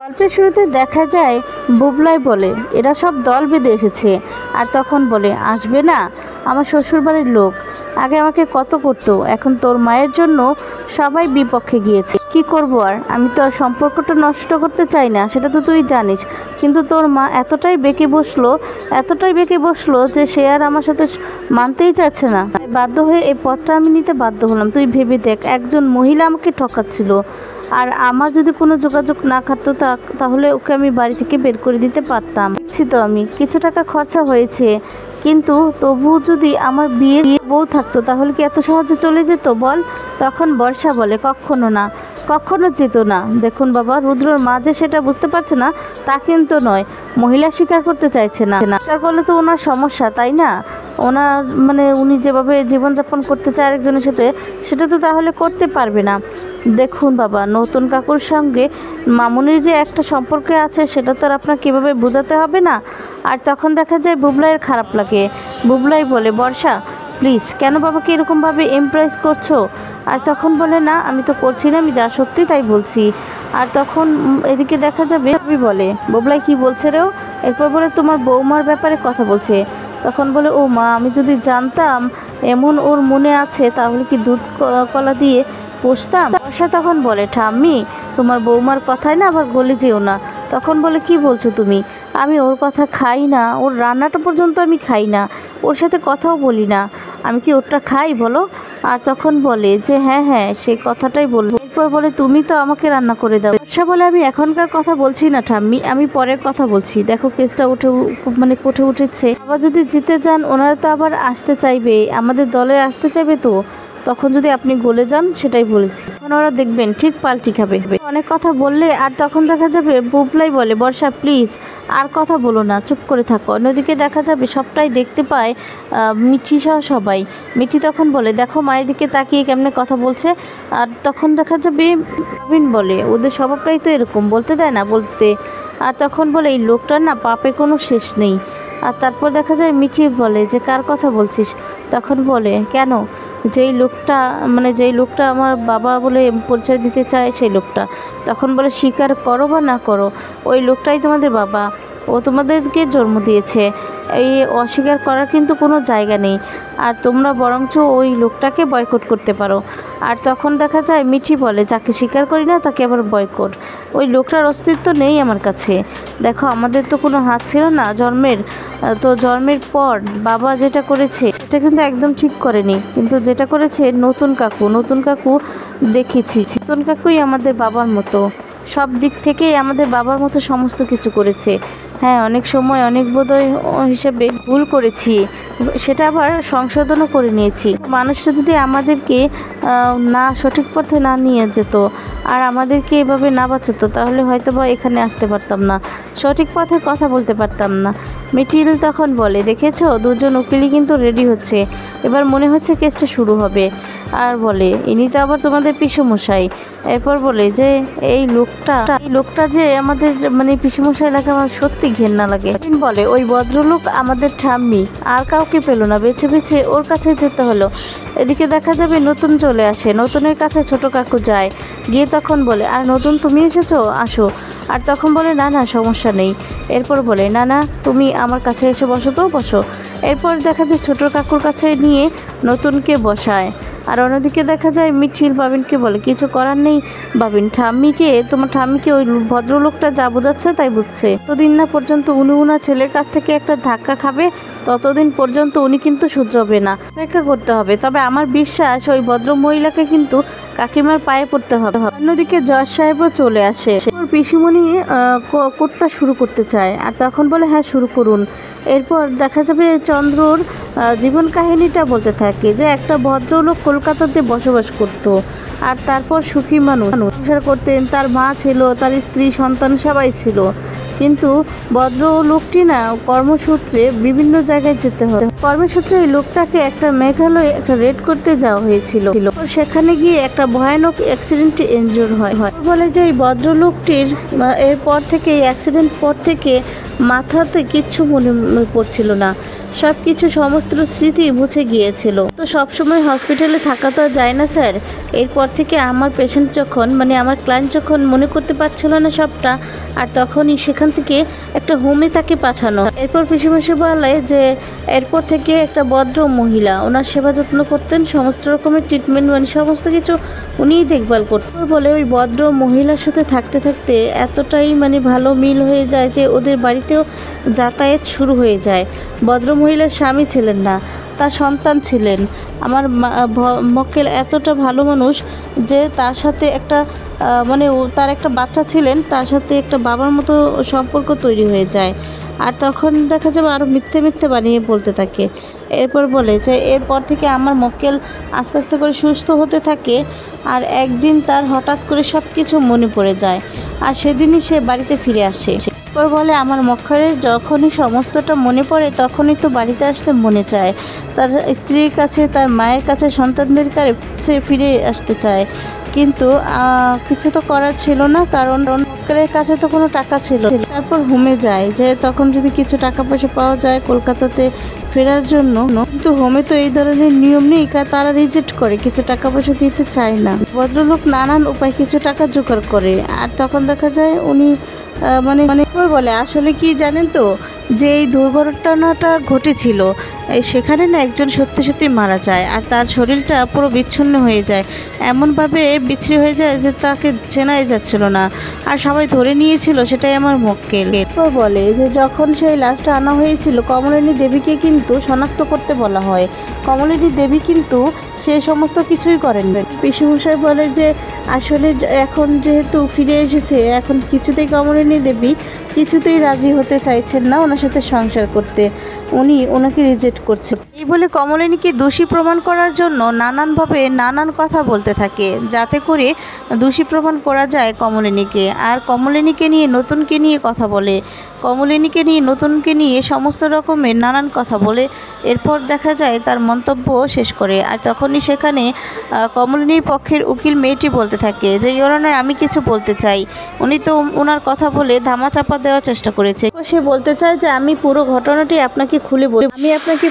গল্পের শুরুতে দেখা যায় বুবলাই বলে এরা সব দল বেঁধে এসেছে, আর তখন বলে আসবে না, আমার শ্বশুরবাড়ির লোক আগে আমাকে কত করতো, এখন তোর মায়ের জন্য সবাই বিপক্ষে গিয়েছে, কি করব আর, আমি তো আর সম্পর্কটা নষ্ট করতে চাই না, সেটা তো তুই জানিস, কিন্তু তোর মা এতটাই বেঁকে বসলো যে সে আর আমার সাথে মানতেই চাচ্ছে না, বাধ্য হয়ে এই পথটা আমি নিতে বাধ্য হলাম। তুই ভেবে দেখ, একজন মহিলা আমাকে ঠকাচ্ছিল, আর আমার যদি কোনো যোগাযোগ না থাকতো তাহলে ওকে আমি বাড়ি থেকে বের করে দিতে পারতাম। দেখছি তো আমি কিছু টাকা খরচা হয়েছে, কিন্তু তবু যদি আমার বিয়ের বউ থাকতো তাহলে কি এত সহজে চলে যেত বল? তখন বর্ষা বলে কখনো না, কখনো যেত না। দেখুন বাবা, রুদ্রর মা যে সেটা বুঝতে পারছে না তা কিন্তু নয়, মহিলা স্বীকার করতে চাইছে না, স্বীকার করলে তো ওনার সমস্যা, তাই না? ওনার উনি যেভাবে জীবনযাপন করতে চায় আরেকজনের সাথে, সেটা তো তাহলে করতে পারবে না। দেখুন বাবা, নতুন কাকুর সঙ্গে মামুনির যে একটা সম্পর্ক আছে সেটা তো আর আপনার কীভাবে বোঝাতে হবে না। আর তখন দেখা যায় বুবলাইয়ের খারাপ লাগে। বুবলাই বলে বর্ষা প্লিজ কেন বাবাকে এরকমভাবে এমপ্রেস করছো? আর তখন বলে না, আমি তো করছি না, আমি যা সত্যি তাই বলছি। আর তখন এদিকে দেখা যাবে বলে বুবলাই কি বলছে রেও, এরপর বলে তোমার বৌমার ব্যাপারে কথা বলছে। তখন বলে ও মা, আমি যদি জানতাম এমন ওর মনে আছে তাহলে কি দুধ কলা দিয়ে পুষতাম। বর্ষা তখন বলে ঠাম্মি, তোমার বৌমার কথায় না আবার গলে যেও না। তখন বলে কি বলছো তুমি, আমি ওর কথা খাই না, ওর রান্নাটা পর্যন্ত আমি খাই না, ওর সাথে কথাও বলি না, আমি কি ওরটা খাই বলো? আর তখন বলে যে হ্যাঁ হ্যাঁ সেই কথাটাই বলবো। এরপর বলে তুমি তো আমাকে রান্না করে দাও। বর্ষা বলে আমি এখনকার কথা বলছি না ঠাম্মি, আমি পরের কথা বলছি। দেখো কেসটা কোঠে উঠেছে, আবার যদি জিতে যান ওনারা তো আবার আসতে চাইবে, আমাদের দলে আসতে চাইবে, তো তখন যদি আপনি গলে যান সেটাই বলেছি, তখন ওরা দেখবেন ঠিক পাল্টি খাবে। অনেক কথা বললে আর তখন দেখা যাবে বুবলাই বলে বর্ষা প্লিজ আর কথা বলো না, চুপ করে থাকো। অন্যদিকে দেখা যাবে সবটাই দেখতে পায় মিঠি সহ সবাই। মিঠি তখন বলে দেখো মায়ের দিকে তাকিয়ে কেমনে কথা বলছে। আর তখন দেখা যাবে প্রবীণ বলে ওদের স্বভাবটাই তো এরকম, বলতে দেয় না বলতে। আর তখন বলে এই লোকটার না পাপের কোনো শেষ নেই। আর তারপর দেখা যায় মিঠি বলে যে কার কথা বলছিস? তখন বলে কেন, যেই লোকটা আমার বাবা বলে পরিচয় দিতে চায় সেই লোকটা। তখন বলে স্বীকার করো বা না করো, ওই লোকটাই তোমাদের বাবা, ও তোমাদেরকে জন্ম দিয়েছে, এই অস্বীকার করার কিন্তু কোনো জায়গা নেই। আর তোমরা বরঞ্চ ওই লোকটাকে বয়কট করতে পারো। আর তখন দেখা যায় মিঠি বলে যাকে স্বীকার করি না তাকে আবার বয়কট, ওই লোকটার অস্তিত্ব নেই আমার কাছে। দেখো আমাদের তো কোনো হাত ছিল না জন্মের পর বাবা যেটা করেছে সেটা কিন্তু একদম ঠিক করেনি, কিন্তু যেটা করেছে নতুন কাকু দেখেছি, নতুন কাকুই আমাদের বাবার মতো, সব দিক থেকেই আমাদের বাবার মতো সমস্ত কিছু করেছে। হ্যাঁ, অনেক সময় অনেক বোধহয় হিসেবে ভুল করেছি, সেটা আবার সংশোধনও করে নিয়েছি। মানুষটা যদি আমাদেরকে না সঠিক পথে না নিয়ে যেত আর আমাদেরকে এভাবে না বাঁচাতো তাহলে হয়তো বা এখানে আসতে পারতাম না, সঠিক পথে কথা বলতে পারতাম না। মিঠিল তখন বলে দেখেছো দুজন উকিলই কিন্তু রেডি হচ্ছে, এবার মনে হচ্ছে কেসটা শুরু হবে। আর বলে ইনি তো আবার তোমাদের পিসুমশাই। এরপর বলে যে এই লোকটা যে আমাদের পিসুমশাই লাগে, আমার সত্যি ঘেন্না লাগে। বলে ওই ভদ্রলোক আমাদের ঠাম্মি, আর কাউকে পেল না, বেছে বেছে ওর কাছে যেতে হলো। এদিকে দেখা যাবে নতুন চলে আসে, নতুনের কাছে ছোট কাকু যায়, গিয়ে তখন বলে আর নতুন তুমি এসেছো, আসো। আর তখন বলে না না সমস্যা নেই। এরপর বলে না না তুমি আমার কাছে এসে বসো, তো বসো। এরপর দেখা যায় ছোট কাকুর কাছে নিয়ে নতুনকে বসায়। আর অন্যদিকে দেখা যায় মিঠিল বাবিনকে বলে কিছু করার নেই বাবিন, তোমার ঠাম্মিকে ওই ভদ্রলোকটা যা বোঝাচ্ছে তাই বুঝছে, ততদিন না পর্যন্ত উনি উনার ছেলের কাছ থেকে একটা ধাক্কা খাবে ততদিন পর্যন্ত উনি কিন্তু শুধরাবে না, অপেক্ষা করতে হবে। তবে আমার বিশ্বাস ওই ভদ্র মহিলাকে কিন্তু কাকিমার পায়ে পড়তে হবে। অন্যদিকে জজ সাহেবও চলে আসে, ওর পিসিমণি কোর্টটা শুরু করতে চায়। আর তখন বলে হ্যাঁ শুরু করুন। এরপর দেখা যাবে চন্দ্রর জীবন কাহিনীটা বলতে থাকে যে একটা ভদ্রলোক কলকাতাতে বসবাস করত, আর তারপর সুখী মানুষ সংসার করতেন, তার মা ছিল, তার স্ত্রী সন্তান সবাই ছিল, কিন্তু ভদ্রলোকটি না কর্মসূত্রে বিভিন্ন জায়গায় যেতে হয়। কর্মসূত্রে এই লোকটাকে একটা মেঘালয়ে একটা রেড করতে যাওয়া হয়েছিল, সেখানে গিয়ে একটা ভয়ানক অ্যাক্সিডেন্টে ইনজুর হয়। বলে যে এই ভদ্রলোকটির এরপর থেকে এই অ্যাক্সিডেন্ট পর থেকে মাথাতে কিচ্ছু মনে পড়ছিল না, সবকিছু সমস্ত স্মৃতি মুছে গিয়েছিল। তো সবসময় হসপিটালে থাকা তো আর যায় না স্যার। এরপর থেকে আমার পেশেন্ট যখন আমার ক্লায়েন্ট যখন মনে করতে পারছিল না সবটা, আর তখনই সেখান থেকে একটা হোমে তাকে পাঠানো। এরপর পিসিমশাই বলে যে এরপর থেকে একটা ভদ্র মহিলা ওনার সেবা যত্ন করতেন, সমস্ত রকমের ট্রিটমেন্ট সমস্ত কিছু উনিই দেখভাল করতেন। বলে ওই ভদ্র মহিলার সাথে থাকতে থাকতে এতটাই ভালো মিল হয়ে যায় যে ওদের বাড়িতেও যাতায়াত শুরু হয়ে যায়। ভদ্র মহিলার স্বামী ছিলেন না, তার সন্তান ছিলেন। আমার মক্কেল এতটা ভালো মানুষ যে তার সাথে একটা তার একটা বাচ্চা ছিলেন, তার সাথে একটা বাবার মতো সম্পর্ক তৈরি হয়ে যায়। আর তখন দেখা যাবে আরও মিথ্যে মিথ্যে বানিয়ে বলতে থাকে। এরপর বলে যে এরপর থেকে আমার মক্কেল আস্তে আস্তে করে সুস্থ হতে থাকে। আর একদিন তার হঠাৎ করে সব কিছু মনে পড়ে যায়, আর সেদিনই সে বাড়িতে ফিরে আসে। এরপর বলে আমার মক্কেলের যখনই সমস্তটা মনে পড়ে তখনই তো বাড়িতে আসতে মনে চায়, তার স্ত্রীর কাছে, তার মায়ের কাছে, সন্তানদের কাছে ফিরে আসতে চায়। কিন্তু কিছু তো করার ছিল না, কারণ মক্কেলের কাছে তো কোনো টাকা ছিল। তারপর হোমে যায় যে তখন যদি কিছু টাকা পয়সা পাওয়া যায় কলকাতাতে ফেরার জন্য। কিন্তু হোমে তো এই ধরনের নিয়ম নেই, তারা রিজেক্ট করে, কিছু টাকা পয়সা দিতে চায় না। ভদ্রলোক নানান উপায় কিছু টাকা জোগাড় করে। আর তখন দেখা যায় উনি বলে আসলে কি জানেন তো, যে এই দুর্ঘটনাটা ঘটেছিল সেখানে না একজন সত্যি সত্যি মারা যায়, আর তার শরীরটা পুরো বিচ্ছিন্ন হয়ে যায়, এমনভাবে বিচ্ছিন্ন হয়ে যায় যে তাকে চেনাই যাচ্ছিল না, আর সবাই ধরে নিয়েছিল সেটাই আমার মক্কেল। এরপর বলে যে যখন সেই লাশটা আনা হয়েছিল কমলিনী দেবীকে কিন্তু শনাক্ত করতে বলা হয়। কমলিনী দেবী কিন্তু সে সমস্ত কিছুই করেন। পিসিমশাই বলে যে আসলে এখন যেহেতু ফিরে এসেছে, এখন কিছুতেই কমলিনী দেবী কিছুতেই রাজি হতে চাইছেন না ওনার সাথে সংসার করতে, উনি ওনাকে রিজেক্ট করছে। এই বলে কমলিনীকে দোষী প্রমাণ করার জন্য নানানভাবে নানান কথা বলতে থাকে, যাতে করে দোষী প্রমাণ করা যায় কমলিনীকে। আর কমলিনীকে নিয়ে নতুনকে নিয়ে কথা বলে, কমলিনীকে নিয়ে নতুনকে নিয়ে সমস্ত রকমের নানান কথা বলে। এরপর দেখা যায় তার মন্তব্য শেষ করে। আর তখনই সেখানে কমলিনীর পক্ষের উকিল মেয়েটি বলতে থাকে যে ইওর অনার, আমি কিছু বলতে চাই। উনি তো ওনার কথা বলে ধামাচাপা দেওয়ার চেষ্টা করেছে। সে বলতে চায় যে আমি পুরো ঘটনাটি আপনাকে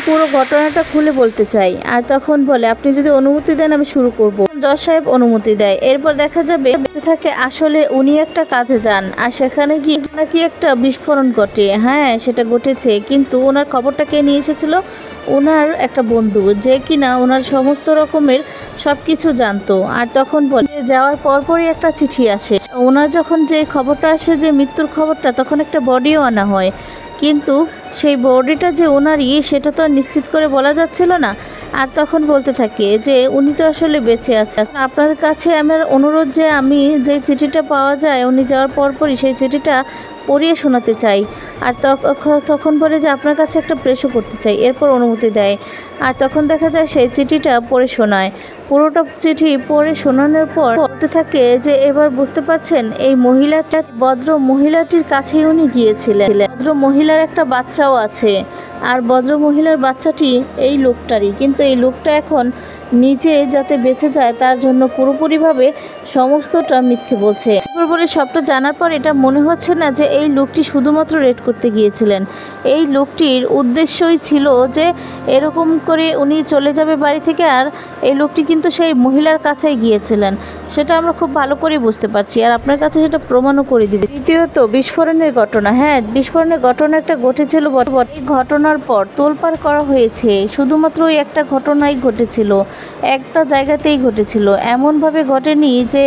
পুরো ঘটনাটা খুলে বলতে চাই। আর তখন বলে আপনি যদি অনুমতি দেন আমি শুরু করব। জজ সাহেব অনুমতি দেয়। এরপর দেখা যাবে থাকে আসলে উনি একটা কাজে যান, আর সেখানে গিয়ে নাকি একটা বিস্ফোরণ ঘটে। হ্যাঁ, সেটা ঘটেছে, কিন্তু ওনার খবরটা কে নিয়ে এসেছিল? ওনার একটা বন্ধু, যে কিনা ওনার সমস্ত রকমের সব কিছু জানতো। আর তখন বলে যাওয়ার পরপরই একটা চিঠি আসে। ওনার যখন যে খবরটা আসে, যে মৃত্যুর খবরটা, তখন একটা বডিও আনা হয়, কিন্তু সেই বডিটা যে ওনারই সেটা তো আর নিশ্চিত করে বলা যাচ্ছিল না। আর তখন বলতে থাকে যে উনি তো আসলে বেঁচে আছে। আপনাদের কাছে আমার অনুরোধ যে আমি যে চিঠিটা পাওয়া যায় উনি যাওয়ার পরপরই সেই চিঠিটা পড়িয়ে শোনাতে চাই। আর তখন বলে যে আপনার কাছে একটা প্রেসও করতে চাই। এরপর অনুমতি দেয়। আর তখন দেখা যায় সেই চিঠিটা পড়ে শোনায়। পুরোটা চিঠি পড়ে শোনানোর পর বলতে থাকে যে এবার বুঝতে পারছেন এই মহিলাটা, ভদ্র মহিলাটির কাছেই উনি গিয়েছিলেন। ভদ্র মহিলার একটা বাচ্চাও আছে, আর ভদ্র মহিলার বাচ্চাটি এই লোকটারই। কিন্তু এই লোকটা এখন নিজে যাতে বেঁচে যায় তার জন্য পুরোপুরিভাবে সমস্তটা মিথ্যে বলছে। বলে সবটা জানার পর এটা মনে হচ্ছে না যে এই লোকটি শুধুমাত্র রেড করতে গিয়েছিলেন। এই লোকটির উদ্দেশ্যই ছিল যে এরকম করে উনি চলে যাবে বাড়ি থেকে, আর এই লোকটি কিন্তু সেই মহিলার কাছেই গিয়েছিলেন। সেটা আমরা খুব ভালো করে বুঝতে পারছি, আর আপনার কাছে সেটা প্রমাণও করে দিবে। দ্বিতীয়ত বিস্ফোরণের ঘটনা। হ্যাঁ, বিস্ফোরণের ঘটনা একটা ঘটেছিল, এই ঘটনার পর তোলপাড় করা হয়েছে। শুধুমাত্র ওই একটা ঘটনাই ঘটেছিল, একটা জায়গাতেই ঘটেছিল, এমনভাবে ঘটেনি যে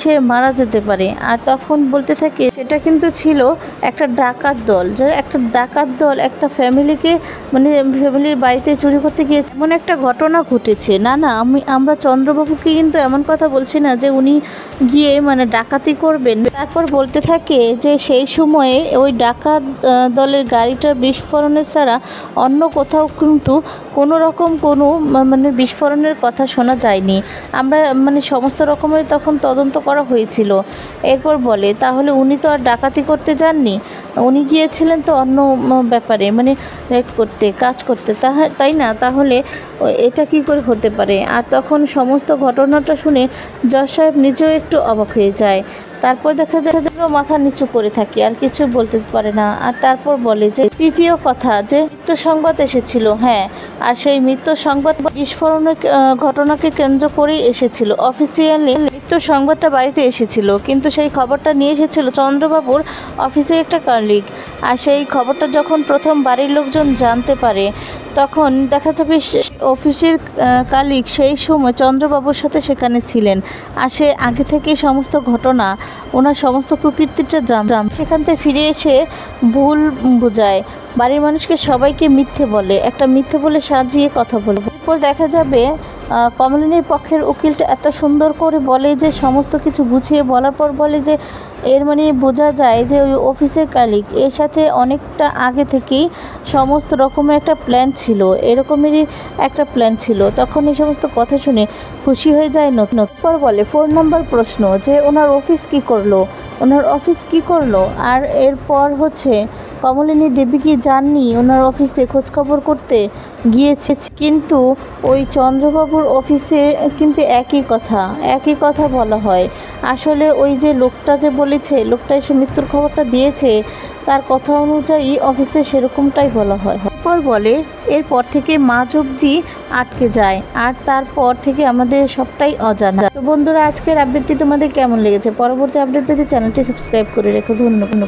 সে মারা যেতে পারে। আর তখন বলতে থাকে সেটা কিন্তু ছিল একটা ডাকাত দল, যে একটা ডাকাত দল একটা ফ্যামিলিকে ফ্যামিলির বাড়িতে চুরি করতে গিয়েছে, এমন একটা ঘটনা ঘটেছে। না আমরা চন্দ্রবাবুকে কিন্তু এমন কথা বলছি না যে উনি গিয়ে ডাকাতি করবেন। তারপর বলতে থাকে যে সেই সময়ে ওই ডাকাত দলের গাড়িটার বিস্ফোরণের ছাড়া অন্য কোথাও কিন্তু কোনো রকম কোনো বিস্ফোরণের কথা শোনা যায়নি। আমরা সমস্ত রকমের তখন তদন্ত করা হয়েছিল। এরপর বলে তাহলে উনি তো আর ডাকাতি করতে যাননি, উনি গিয়েছিলেন তো অন্য ব্যাপারে রেড করতে, কাজ করতে, তাই না? তাহলে এটা কি করে হতে পারে? আর তখন সমস্ত ঘটনাটা শুনে জজ সাহেব নিজেও একটু অবাক হয়ে যায়। তারপর দেখা যায় যে ও মাথা নিচু করে থাকে আর কিছু বলতে পারে না। আর তারপর বলে যে তৃতীয় কথা যে মৃত্যু সংবাদ এসেছিল। হ্যাঁ, আর সেই মৃত্যু সংবাদ বিস্ফোরণের ঘটনাকে কেন্দ্র করেই এসেছিল। অফিসিয়ালি মৃত্যুর সংবাদটা বাড়িতে এসেছিল, কিন্তু সেই খবরটা নিয়ে এসেছিল চন্দ্রবাবুর অফিসের একটা কলিগ। আর সেই খবরটা যখন প্রথম বাড়ির লোকজন জানতে পারে, তখন দেখা যাবে অফিসের কলিগ সেই সময় চন্দ্রবাবুর সাথে সেখানে ছিলেন। আর সে আগে থেকেই সমস্ত ঘটনা, ওনার সমস্ত প্রকৃতিটা জান। সেখান থেকে ফিরে এসে ভুল বোঝায়, বাড়ির মানুষকে সবাইকে মিথ্যে বলে, একটা মিথ্যে বলে সাজিয়ে কথা বলে। এরপর দেখা যাবে কমলিনীর পক্ষের উকিলটা এত সুন্দর করে বলে যে সমস্ত কিছু গুছিয়ে বলার পর বলে যে এর মানে বোঝা যায় যে ওই অফিসের কলিগ এর সাথে অনেকটা আগে থেকেই সমস্ত রকমের একটা প্ল্যান ছিল, এরকমেরই একটা প্ল্যান ছিল। তখন এই সমস্ত কথা শুনে খুশি হয়ে যায় নতুন। পর বলে 4 নম্বর প্রশ্ন যে ওনার অফিস কি করলো, ওনার অফিস কি করলো। আর এরপর হচ্ছে কমলিনী দেবী কি যাননি ওনার অফিসে খোঁজখবর করতে গিয়েছে, কিন্তু ওই চন্দ্রবাবুর অফিসে কিন্তু একই কথা বলা হয়। আসলে ওই যে লোকটা যে বলেছে, লোকটা এসে মৃত্যুর খবরটা দিয়েছে, তার কথা অনুযায়ী অফিসে সেরকমটাই বলা হয়। এরপর বলে এরপর থেকে মাঝ অবধি আটকে যায়, আর তারপর থেকে আমাদের সবটাই অজানা। তো বন্ধুরা, আজকের আপডেটটি তোমাদের কেমন লেগেছে? পরবর্তী আপডেট পেতে চ্যানেলটি সাবস্ক্রাইব করে রেখো। ধন্যবাদ।